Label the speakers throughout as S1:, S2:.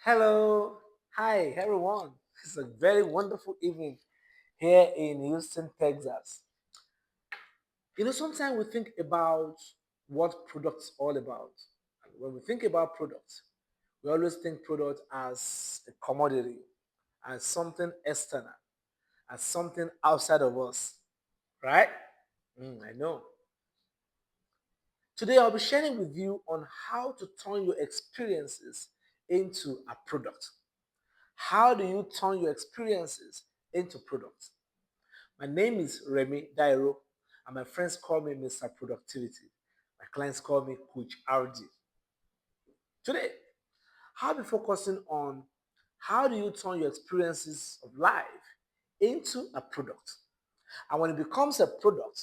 S1: Hello, hi everyone. It's a very wonderful evening here in Houston, Texas. Sometimes we think about what products all about. And when we think about products, we always think product as a commodity, as something external, as something outside of us, right? I know. Today I'll be sharing with you on how to turn your experiences into a product. How do you turn your experiences into products? My name is Remy Dairo, and my friends call me Mr. Productivity. My clients call me Coach RD. Today, I'll be focusing on how do you turn your experiences of life into a product. And when it becomes a product,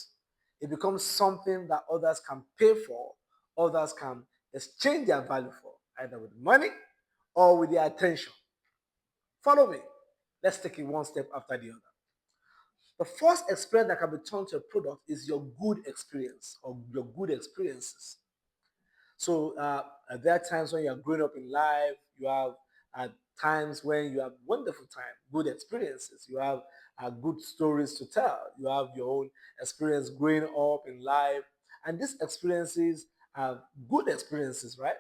S1: it becomes something that others can pay for, others can exchange their value for, either with money or with their attention. Follow me. Let's take it one step after the other. The first experience that can be turned to a product is your good experience or your good experiences. So there are times when you are growing up in life, you have times when you have wonderful time, good experiences. You have good stories to tell. You have your own experience growing up in life, and these experiences are good experiences, right?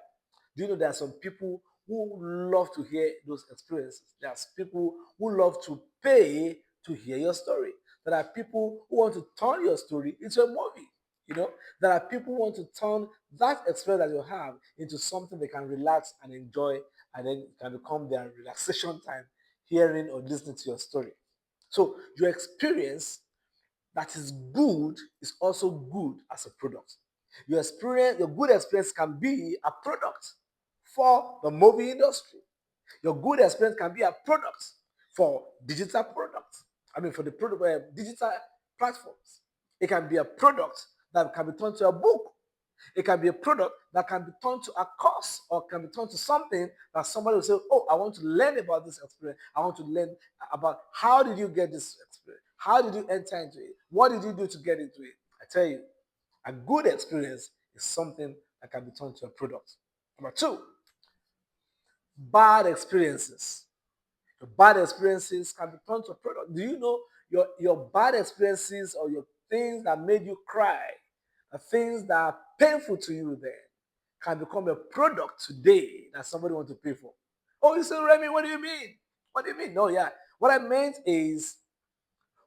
S1: Do you know there are some people who love to hear those experiences? There's people who love to pay to hear your story. There are people who want to turn your story into a movie. There are people who want to turn that experience that you have into something they can relax and enjoy, and then it can become their relaxation time, hearing or listening to your story. So your experience that is good is also good as a product. Your good experience can be a product for the movie industry. Your good experience can be a product for digital products. I mean, for the product, digital platforms. It can be a product that can be turned to a book. It can be a product that can be turned to a course or can be turned to something that somebody will say, oh, I want to learn about this experience. I want to learn about how did you get this experience? How did you enter into it? What did you do to get into it? I tell you, a good experience is something that can be turned to a product. Number two, bad experiences. Your bad experiences can be turned to a product. Do you know your bad experiences or your things that made you cry, the things that are painful to you then, can become a product today that somebody wants to pay for? Oh, you say, Remy, what do you mean? What do you mean? No, yeah. What I meant is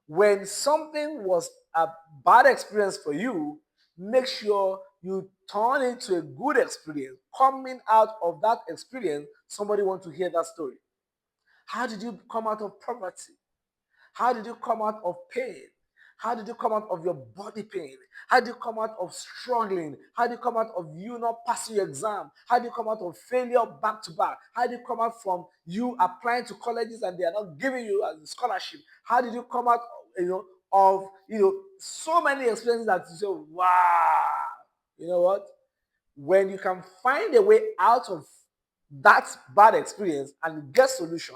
S1: when something was a bad experience for you, make sure you turn it into a good experience. Coming out of that experience, somebody wants to hear that story. How did you come out of poverty? How did you come out of pain? How did you come out of your body pain? How did you come out of struggling? How did you come out of you not passing your exam? How did you come out of failure back to back? How did you come out from you applying to colleges and they are not giving you a scholarship? How did you come out, of so many experiences that you say, wow, you know what? When you can find a way out of that bad experience and get solution,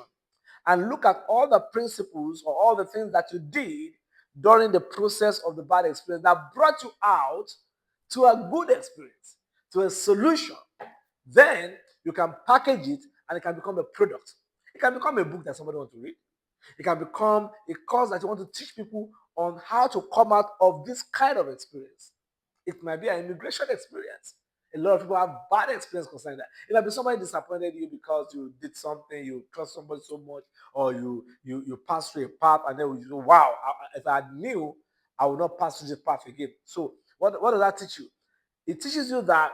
S1: and look at all the principles or all the things that you did during the process of the bad experience that brought you out to a good experience, to a solution, then you can package it and it can become a product. It can become a book that somebody wants to read. It can become a course that you want to teach people on how to come out of this kind of experience. It might be an immigration experience. A lot of people have bad experience concerning that. It might be somebody disappointed you because you did something, you trust somebody so much, or you passed through a path, and then you know, wow, if I knew, I would not pass through this path again. So what does that teach you? It teaches you that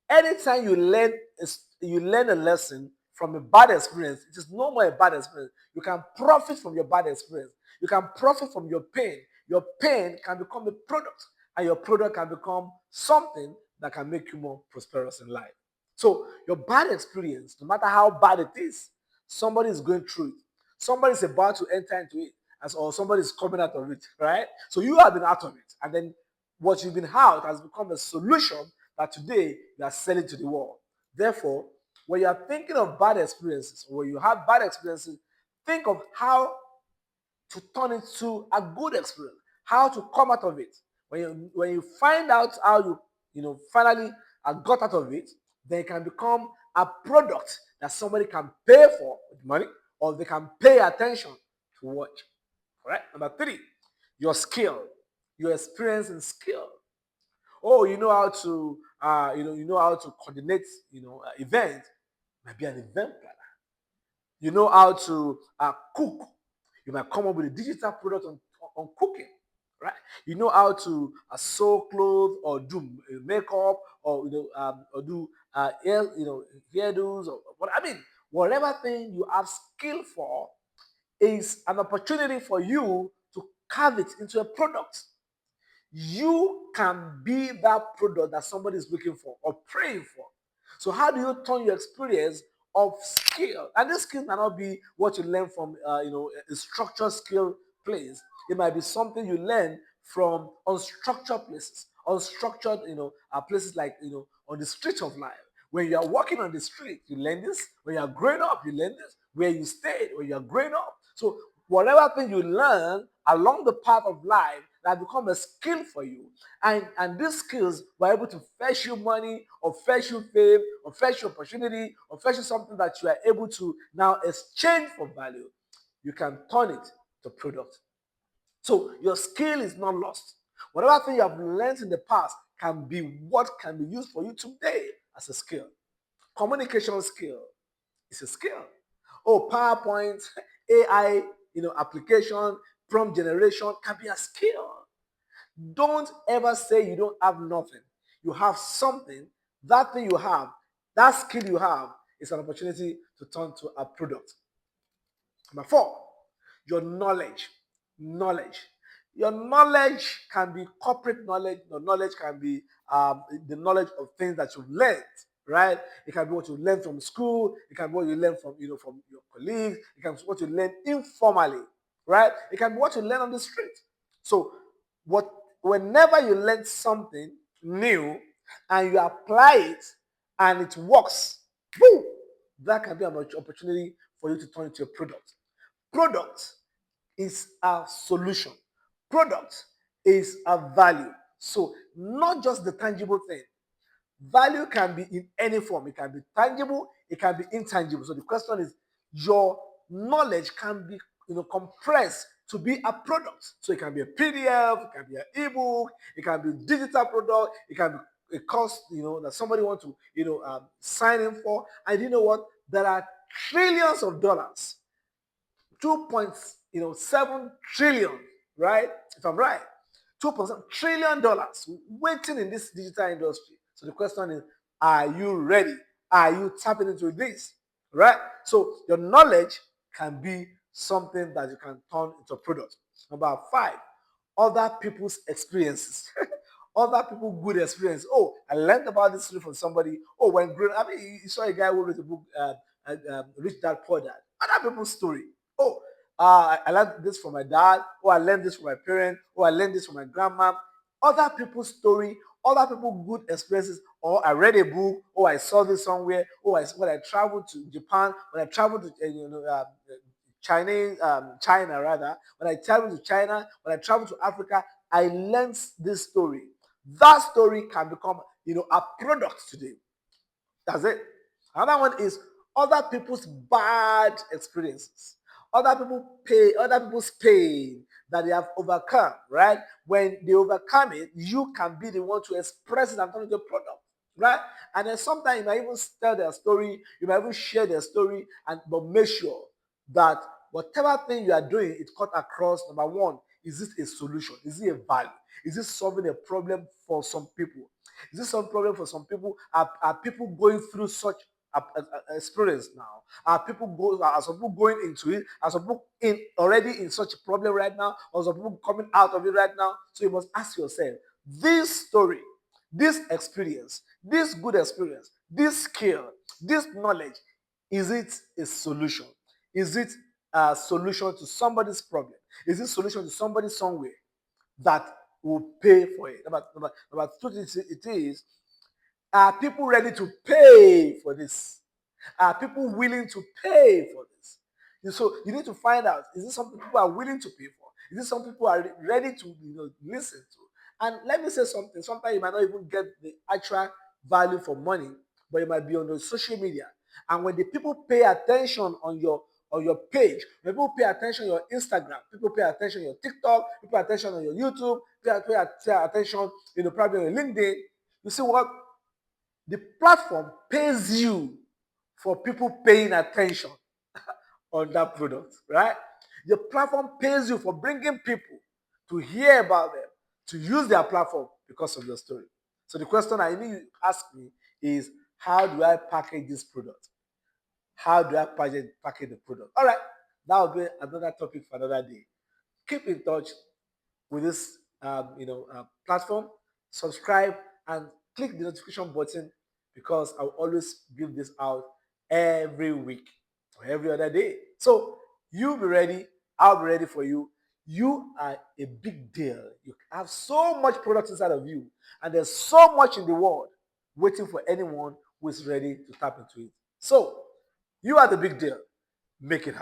S1: anytime you learn a lesson from a bad experience, it is no more a bad experience. You can profit from your bad experience. You can profit from your pain. Your pain can become a product, and your product can become something that can make you more prosperous in life. So your bad experience, no matter how bad it is, somebody is going through it. Somebody is about to enter into it, or somebody is coming out of it, right? So you have been out of it, and then what you've been out has become a solution that today you are selling to the world. Therefore, when you are thinking of bad experiences, or when you have bad experiences, think of how to turn it to a good experience, how to come out of it. When you find out how you finally got out of it, then it can become a product that somebody can pay for with money or they can pay attention to watch. All right. Number three, your skill, your experience and skill. Oh, you know how to, you know how to coordinate, event. Might be an event planner. You know how to cook. You might come up with a digital product on cooking, right? You know how to sew clothes or do makeup or or do hair, hairdos or what. I mean, whatever thing you have skill for is an opportunity for you to carve it into a product. You can be that product that somebody is looking for or praying for. So how do you turn your experience of skill? And this skill might not be what you learn from, a structured skill place. It might be something you learn from unstructured places, unstructured, places like, on the street of life. When you are walking on the street, you learn this. When you are growing up, you learn this. Where you stayed, when you are growing up. So whatever thing you learn along the path of life that become a skill for you, and these skills were able to fetch you money or fetch you fame or fetch you opportunity or fetch you something that you are able to now exchange for value, you can turn it to product. So your skill is not lost. Whatever thing you have learned in the past can be what can be used for you today as a skill. Communication skill is a skill. Oh, PowerPoint, AI, application, prompt generation can be a skill. Don't ever say you don't have nothing. You have something. That thing you have, that skill you have, is an opportunity to turn to a product. Number four, your knowledge. Knowledge. Your knowledge can be corporate knowledge. Your knowledge can be the knowledge of things that you've learned, right? It can be what you learn from school. It can be what you learn from, from your colleagues. It can be what you learn informally, right? It can be what you learn on the street. So, what whenever you learn something new and you apply it and it works, boom, that can be an opportunity for you to turn into a product. Product is a solution. Product is a value. So not just the tangible thing. Value can be in any form. It can be tangible, it can be intangible. So the question is, your knowledge can be compressed to be a product. So it can be a PDF, it can be an ebook, it can be digital product, it can be a course that somebody wants to sign in for. And you know what? There are trillions of dollars, 2.7 trillion, right? If I'm right, $2.7 trillion waiting in this digital industry. So the question is, are you ready? Are you tapping into this? Right? So your knowledge can be something that you can turn into a product. Number five, other people's experiences. Other people good experience. Oh, I learned about this story from somebody. Oh, when growing up, I mean, you saw a guy who wrote a book, Rich Dad Poor Dad. Other people's story. Oh, I learned this from my dad. Oh, I learned this from my parents. Oh, I learned this from my grandma. Other people's story, other people good experiences. Or I read a book. Oh, I saw this somewhere. Oh, when I traveled to Japan, when I traveled to China rather. When I traveled to China, when I traveled to Africa, I learned this story. That story can become a product today. That's it. Another one is other people's bad experiences. Other people's pain that they have overcome, right? When they overcome it, you can be the one to express it and turn it into a product, right? And then sometimes you might even tell their story, you might even share their story, but make sure that whatever thing you are doing, it cut across. Number one, is this a solution? Is it a value? Is this solving a problem for some people? Is this some problem for some people? Are people going through such experience now? Are some people going into it? Are some people already in such a problem right now? Or some people coming out of it right now? So you must ask yourself, this story, this experience, this good experience, this skill, this knowledge, is it a solution? Is it a solution to somebody's problem? Is it a solution to somebody somewhere that will pay for it? Number two, it is, are people ready to pay for this? Are people willing to pay for this? So you need to find out, is this something people are willing to pay for? Is this something people are ready to listen to? And let me say something. Sometimes you might not even get the actual value for money, but it might be on the social media. And when the people pay attention on your page, when people pay attention on your Instagram, people pay attention on your TikTok, people pay attention on your YouTube, pay attention, probably on your LinkedIn, you see what? The platform pays you for people paying attention on that product, right? The platform pays you for bringing people to hear about them, to use their platform because of your story. So the question I need you to ask me is, how do I package this product? How do I package the product? All right, that will be another topic for another day. Keep in touch with this platform. Subscribe and click the notification button, because I will always give this out every week or every other day. So you'll be ready. I'll be ready for you. You are a big deal. You have so much product inside of you, and there's so much in the world waiting for anyone who is ready to tap into it. So you are the big deal. Make it happen.